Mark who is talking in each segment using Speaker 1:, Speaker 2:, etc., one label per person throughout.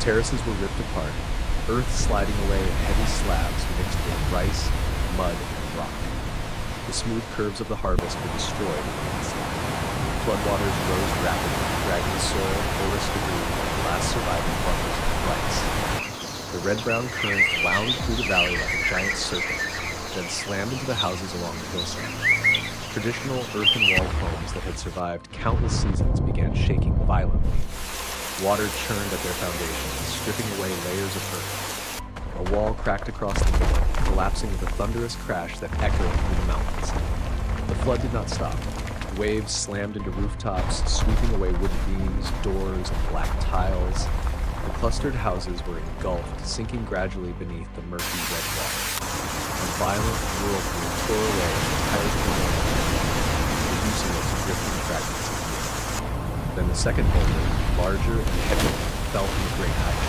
Speaker 1: Terraces were ripped apart, earth sliding away in heavy slabs mixed with rice, mud, and rock. The smooth curves of the harvest were destroyed in the landslide. Floodwaters rose rapidly, dragging soil, forest debris, and the last surviving buffers of rice. The red-brown current wound through the valley like a giant serpent, then slammed into the houses along the hillside. Traditional earthen-walled homes that had survived countless seasons began shaking violently. Water churned at their foundations, stripping away layers of earth. A wall cracked across the middle, collapsing with a thunderous crash that echoed through the mountains. The flood did not stop. Waves slammed into rooftops, sweeping away wooden beams, doors, and black tiles. The clustered houses were engulfed, sinking gradually beneath the murky red water. A violent whirlpool tore away an entire community, reducing it to drifting fragments of wood. Then the second boulder, larger and heavier, fell from a great height.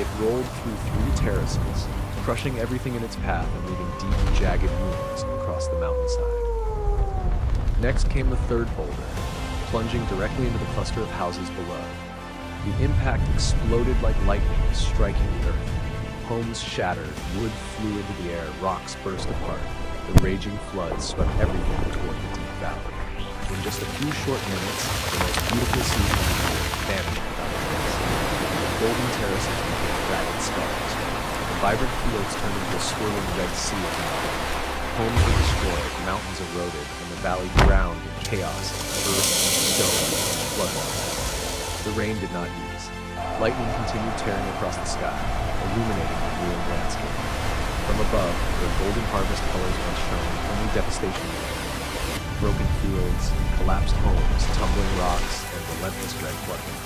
Speaker 1: It rolled through 3 terraces, crushing everything in its path and leaving deep, jagged wounds across the mountainside. Next came the third boulder, plunging directly into the cluster of houses below. The impact exploded like lightning, striking the earth. Homes shattered, wood flew into the air, rocks burst apart. The raging flood swept everything toward the deep valley. In just a few short minutes, the most beautiful season of the year vanished without a trace. Golden terraces became ragged scars. The vibrant fields turned into a swirling red sea of mud. Homes were destroyed, mountains eroded, and the valley drowned in chaos of earth, stone, and floodwaters. The rain did not ease. Lightning continued tearing across the sky, illuminating the ruined landscape. From above, where golden harvest colors once shone, only devastation remained. Broken fields, collapsed homes, tumbling rocks, and relentless red flooding.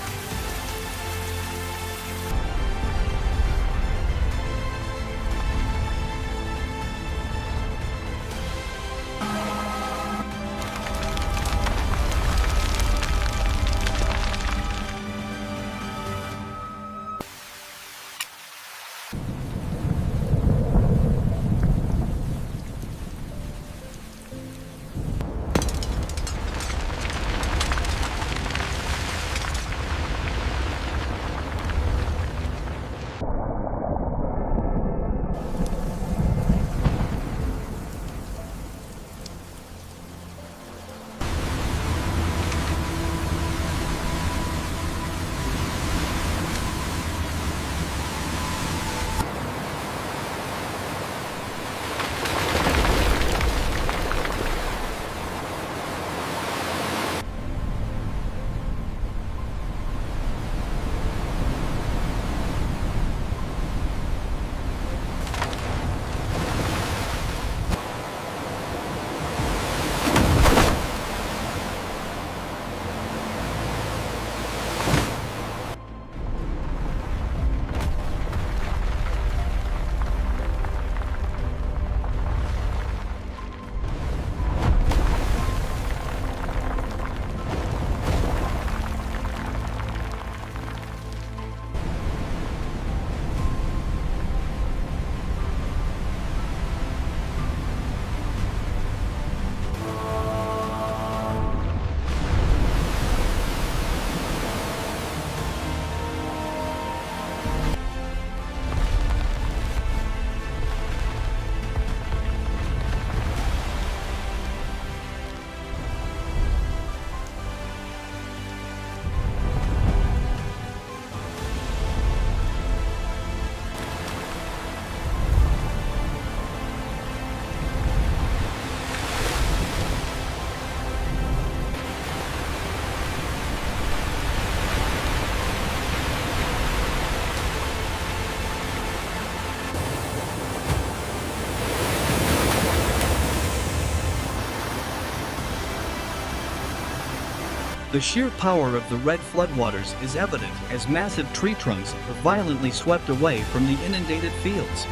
Speaker 2: The sheer power of the red floodwaters is evident as massive tree trunks are violently swept away from the inundated fields.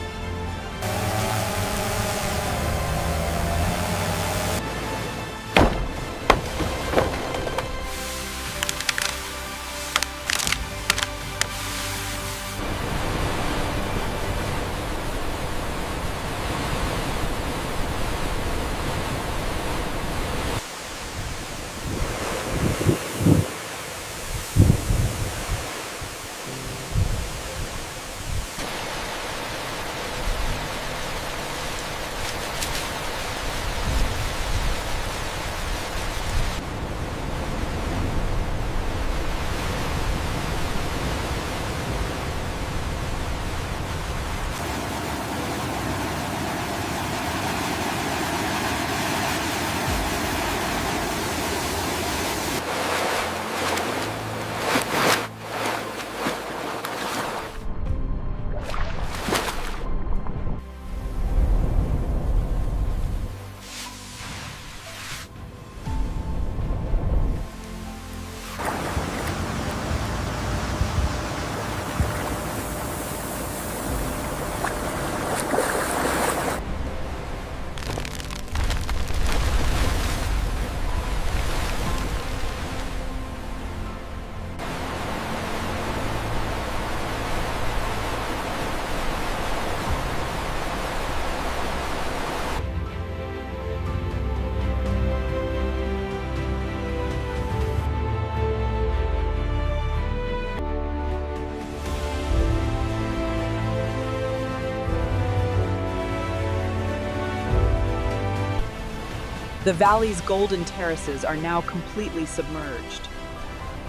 Speaker 3: The valley's golden terraces are now completely submerged.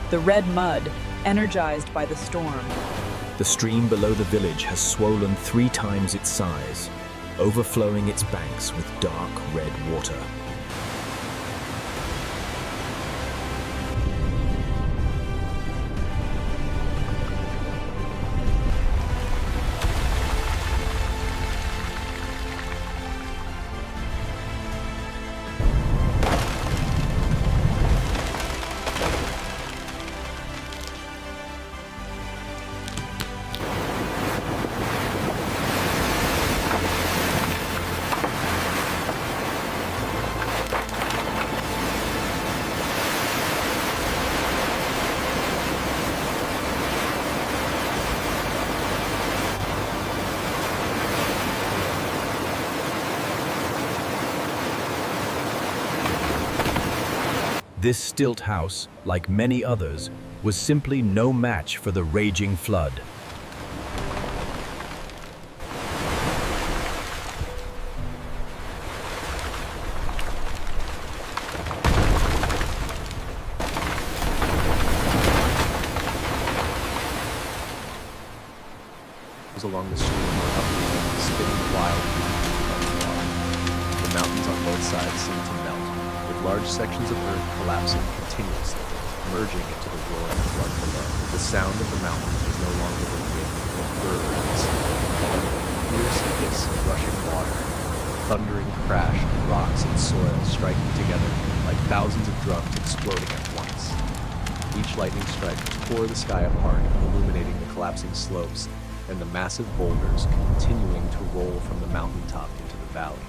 Speaker 3: The red mud, energized by the storm.
Speaker 4: The stream below the village has swollen 3 times its size, overflowing its banks with dark red water. This stilt house, like many others, was simply no match for the raging flood.
Speaker 1: Along the stream were uprooted, spinning wildly above the water. The mountains on both sides seemed to melt, with large sections of earth collapsing continuously, merging into the roaring flood below. The sound of the mountain was no longer the wind or birds, but the fierce hiss of rushing water, thundering crash of rocks and soil striking together like thousands of drums exploding at once. Each lightning strike tore the sky apart, illuminating the collapsing slopes and the massive boulders continuing to roll from the mountaintop into the valley,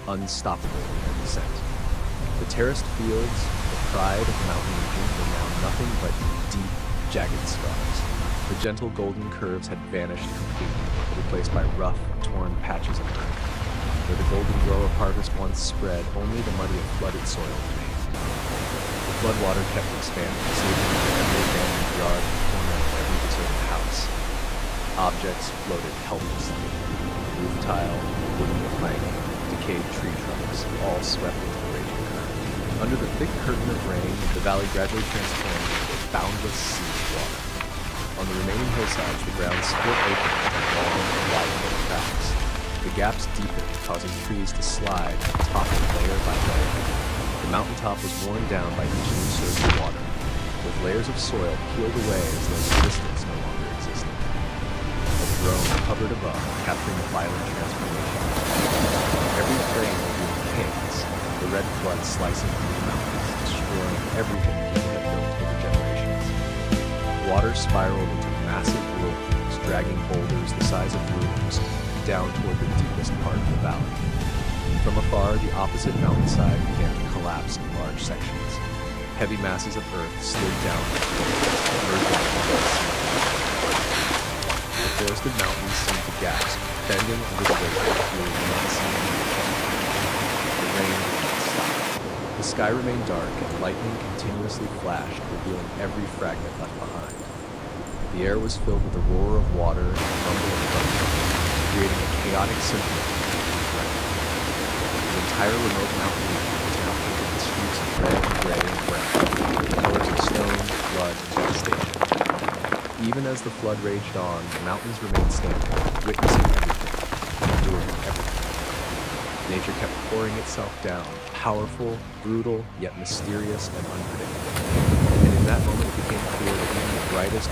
Speaker 1: unstoppable in their descent. The terraced fields, the pride of the mountain region, were now nothing but deep, jagged scars. The gentle golden curves had vanished completely, replaced by rough, torn patches of earth. Where the golden glow of harvest once spread, only the muddy and flooded soil remained. The floodwater kept expanding, seeping into every abandoned yard and corner of every deserted house. Objects floated helplessly. Roof tile, wooden plank, decayed tree trunks, all swept into the raging current. Under the thick curtain of rain, the valley gradually transformed into a boundless sea of water. On the remaining hillsides, the ground split open into long, widening cracks. The gaps deepened, causing trees to slide and topple layer by layer. The mountaintop was worn down by each new surge of water, with layers of soil peeled away as though existence no longer existed. A drone hovered above, capturing the violent transformation. Every frame revealed chaos, the red flood slicing through the mountains, destroying everything people had built over generations. Water spiraled into massive whirlpools, dragging boulders the size of rooms down toward the deepest part of the valley. From afar, the opposite mountainside began to collapse in large sections. Heavy masses of earth slid down the merging into the sea. The forested mountains seemed to gasp, bending under the weight of fury unseen. The rain did not stop. The sky remained dark, and lightning continuously flashed, revealing every fragment left behind. The air was filled with the roar of water and the rumble of thunder, creating a chaotic symphony of rain. The entire remote mountain region was now painted with streaks of red, gray, and brown, colors of stone, blood, and devastation. Even as the flood raged on, the mountains remained standing, witnessing everything, enduring everything. Nature kept pouring itself down, powerful, brutal, yet mysterious and unpredictable. And in that moment it became clear that even the brightest,